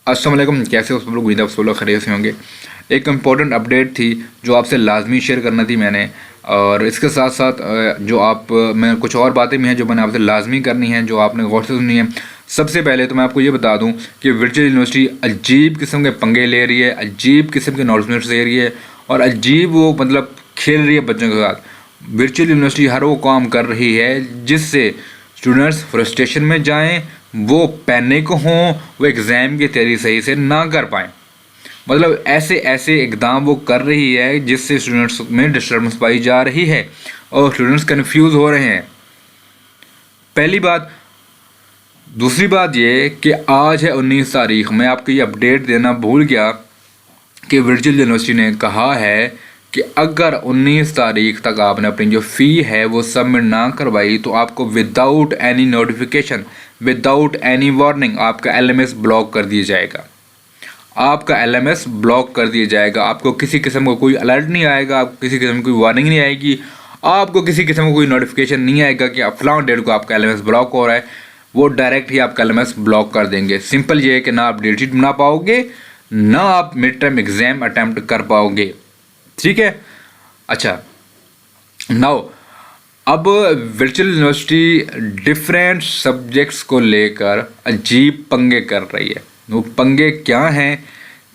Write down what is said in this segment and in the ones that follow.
अस्सलाम वालेकुम, कैसे हो सब लोग? उम्मीद है आप सब लोग खैरियत से होंगे। एक इम्पॉर्टेंट अपडेट थी जो आपसे लाजमी शेयर करना थी मैंने। और इसके साथ साथ मैं कुछ और बातें भी हैं जो मैंने आपसे लाजमी करनी है, जो आपने गौर से सुननी है। सबसे पहले तो मैं आपको ये बता दूं कि वर्चुअल यूनिवर्सिटी अजीब किस्म के पंगे ले रही है, अजीब किस्म के अनाउंसमेंट्स दे रही है और अजीब वो मतलब खेल रही है बच्चों के साथ। वर्चुअल यूनिवर्सिटी हर वो काम कर रही है जिससे स्टूडेंट्स फ्रस्ट्रेशन में जाएं, वो पैनिक हों, वो एग्ज़ाम की तैयारी सही से ना कर पाएँ। मतलब ऐसे ऐसे इकदाम वो कर रही है जिससे स्टूडेंट्स में डिस्टर्बेंस पाई जा रही है और स्टूडेंट्स कंफ्यूज हो रहे हैं। पहली बात। दूसरी बात ये कि आज है 19 तारीख। मैं आपको ये अपडेट देना भूल गया कि वर्चुअल यूनिवर्सिटी ने कहा है कि अगर 19 तारीख तक आपने अपनी जो फ़ी है वो सबमिट ना करवाई तो आपको without any notification, without any warning आपका एलएमएस ब्लॉक कर दिया जाएगा। आपका एलएमएस ब्लॉक कर दिया जाएगा। आपको किसी किस्म का कोई अलर्ट नहीं आएगा, आपको किसी किस्म की कोई वार्निंग नहीं आएगी, आपको किसी किस्म का कोई नोटिफिकेशन नहीं आएगा कि आप फलां डेट को आपका एलएमएस ब्लॉक हो रहा है। वो डायरेक्ट ही आपका एलएमएस ब्लॉक कर देंगे। सिंपल ये है कि ना आप डेट शीट बना पाओगे, ना आप मिड टर्म एग्जाम अटैम्प्ट कर पाओगे। ठीक है। अच्छा, नाउ अब वर्चुअल यूनिवर्सिटी डिफरेंट सब्जेक्ट्स को लेकर अजीब पंगे कर रही है। वो पंगे क्या हैं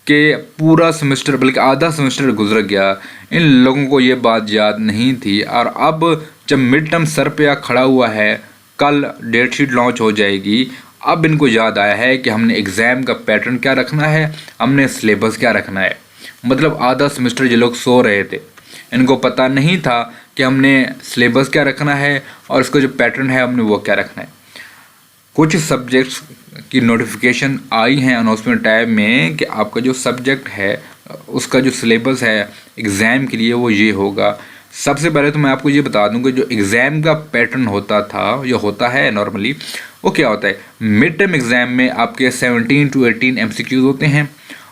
कि पूरा सेमेस्टर बल्कि आधा सेमेस्टर गुजर गया, इन लोगों को ये बात याद नहीं थी और अब जब मिड टर्म सर पे आ खड़ा हुआ है, कल डेट शीट लॉन्च हो जाएगी, अब इनको याद आया है कि हमने एग्ज़ाम का पैटर्न क्या रखना है, हमने सिलेबस क्या रखना है। मतलब आधा सेमेस्टर ये लोग सो रहे थे, इनको पता नहीं था कि हमने सिलेबस क्या रखना है और इसका जो पैटर्न है हमने वो क्या रखना है। कुछ सब्जेक्ट्स की नोटिफिकेशन आई हैं अनाउंसमेंट टाइम में कि आपका जो सब्जेक्ट है उसका जो सिलेबस है एग्ज़ाम के लिए वो ये होगा। सबसे पहले तो मैं आपको ये बता दूं कि जो एग्ज़ाम का पैटर्न होता था या होता है नॉर्मली, वो क्या होता है। मिड टर्म एग्ज़ाम में आपके 17 to 18 MCQs होते हैं।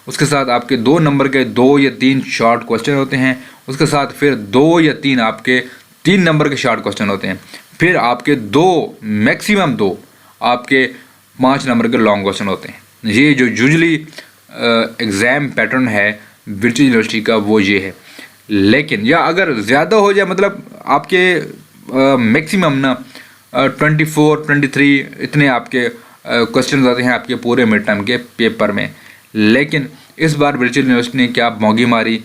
उसके साथ आपके 2 नंबर के 2 या 3 शॉर्ट क्वेश्चन होते हैं। उसके साथ फिर 2 या 3 आपके 3 नंबर के शॉर्ट क्वेश्चन होते हैं। फिर आपके 2 मैक्सिमम 2 आपके 5 नंबर के लॉन्ग क्वेश्चन होते हैं। ये जो यूजुअली एग्ज़ाम पैटर्न है वर्चुअल यूनिवर्सिटी का वो ये है। लेकिन या अगर ज़्यादा हो जाए, मतलब आपके मैक्सिमम ना 24 23 इतने आपके क्वेश्चन आते हैं आपके पूरे मिड टर्म के पेपर में। लेकिन इस बार वर्चुअल यूनिवर्सिटी ने क्या भौंगी मारी,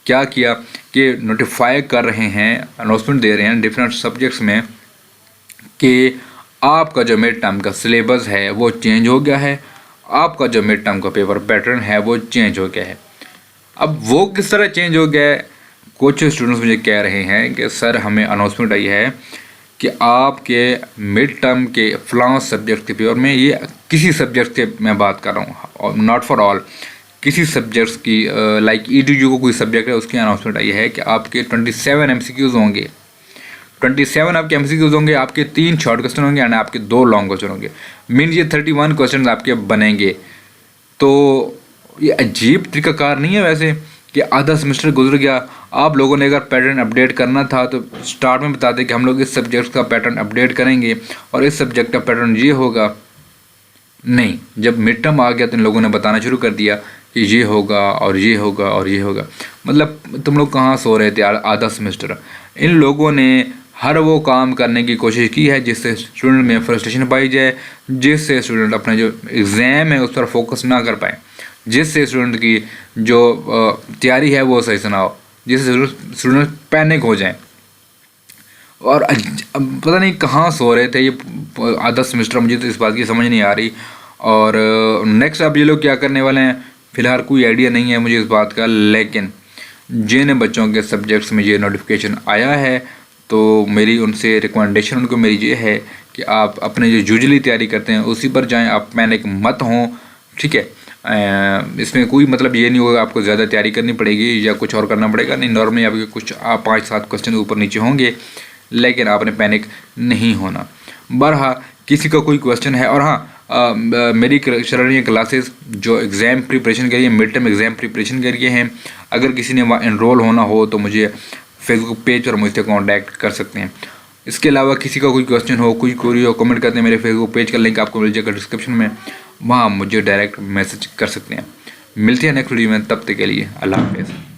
क्या किया कि नोटिफाई कर रहे हैं, अनाउंसमेंट दे रहे हैं डिफरेंट सब्जेक्ट्स में कि आपका जो मिड टर्म का सिलेबस है वो चेंज हो गया है, आपका जो मिड टर्म का पेपर पैटर्न है वो चेंज हो गया है। अब वो किस तरह चेंज हो गया है, कुछ स्टूडेंट्स मुझे कह रहे हैं कि सर हमें अनाउंसमेंट आई है कि आपके मिड टर्म के फलां सब्जेक्ट के पेपर में, ये किसी सब्जेक्ट के मैं बात कर रहा हूँ, नॉट फॉर ऑल, किसी सब्जेक्ट्स की लाइक EDU को कोई सब्जेक्ट है उसकी अनाउंसमेंट आई है कि आपके 27 MCQs होंगे। 27 आपके MCQs होंगे, आपके 3 शॉर्ट क्वेश्चन होंगे एंड आपके 2 लॉन्ग क्वेश्चन होंगे। मीन ये 31 क्वेश्चन आपके बनेंगे। तो ये अजीब तरीकाकार नहीं है वैसे कि आधा सेमेस्टर गुजर गया, आप लोगों ने अगर पैटर्न अपडेट करना था तो स्टार्ट में बता दें कि हम लोग इस सब्जेक्ट का पैटर्न अपडेट करेंगे और इस सब्जेक्ट का पैटर्न ये होगा। नहीं, जब मिड टर्म आ गया तो इन लोगों ने बताना शुरू कर दिया कि ये होगा और ये होगा और ये होगा। मतलब तुम लोग कहाँ सो रहे थे आधा सेमेस्टर। इन लोगों ने हर वो काम करने की कोशिश की है जिससे स्टूडेंट में फ्रस्ट्रेशन पाई जाए, जिससे स्टूडेंट अपना जो एग्ज़ाम है उस पर फोकस ना कर पाए, जिससे स्टूडेंट की जो तैयारी है वो सही से ना हो, जिससे स्टूडेंट पैनिक हो जाए। और पता नहीं कहाँ सो रहे थे ये आधा सेमेस्टर, मुझे तो इस बात की समझ नहीं आ रही। और नेक्स्ट अब ये लोग क्या करने वाले हैं फ़िलहाल कोई आइडिया नहीं है मुझे इस बात का। लेकिन जिन बच्चों के सब्जेक्ट्स में ये नोटिफिकेशन आया है तो मेरी उनसे रिकमेंडेशन उनको मेरी ये है कि आप अपने जो यूजुअली तैयारी करते हैं उसी पर जाएं, आप पैनिक मत हों। ठीक है। इसमें कोई मतलब ये नहीं होगा आपको ज़्यादा तैयारी करनी पड़ेगी या कुछ और करना पड़ेगा, नहीं, नॉर्मली आपके कुछ 5-7 क्वेश्चन ऊपर नीचे होंगे, लेकिन आपने पैनिक नहीं होना। बहरहाल किसी का कोई क्वेश्चन है, और हाँ मेरी चल रही है क्लासेस जो एग्ज़ाम प्रिपरेशन के लिए, मिड टर्म एग्ज़ाम प्रिपरेशन के लिए हैं। अगर किसी ने वहाँ एनरोल होना हो तो मुझे फेसबुक पेज पर मुझसे कॉन्टैक्ट कर सकते हैं। इसके अलावा किसी का कोई क्वेश्चन हो, कोई क्वेरी हो, कमेंट करते हैं। मेरे फेसबुक पेज का लिंक आपको मिल जाएगा डिस्क्रिप्शन में। वहाँ मुझे डायरेक्ट मैसेज कर सकते हैं। मिलते हैं नेक्स्ट वीडियो में, तब तक के लिए अल्लाह हाफ़िज़।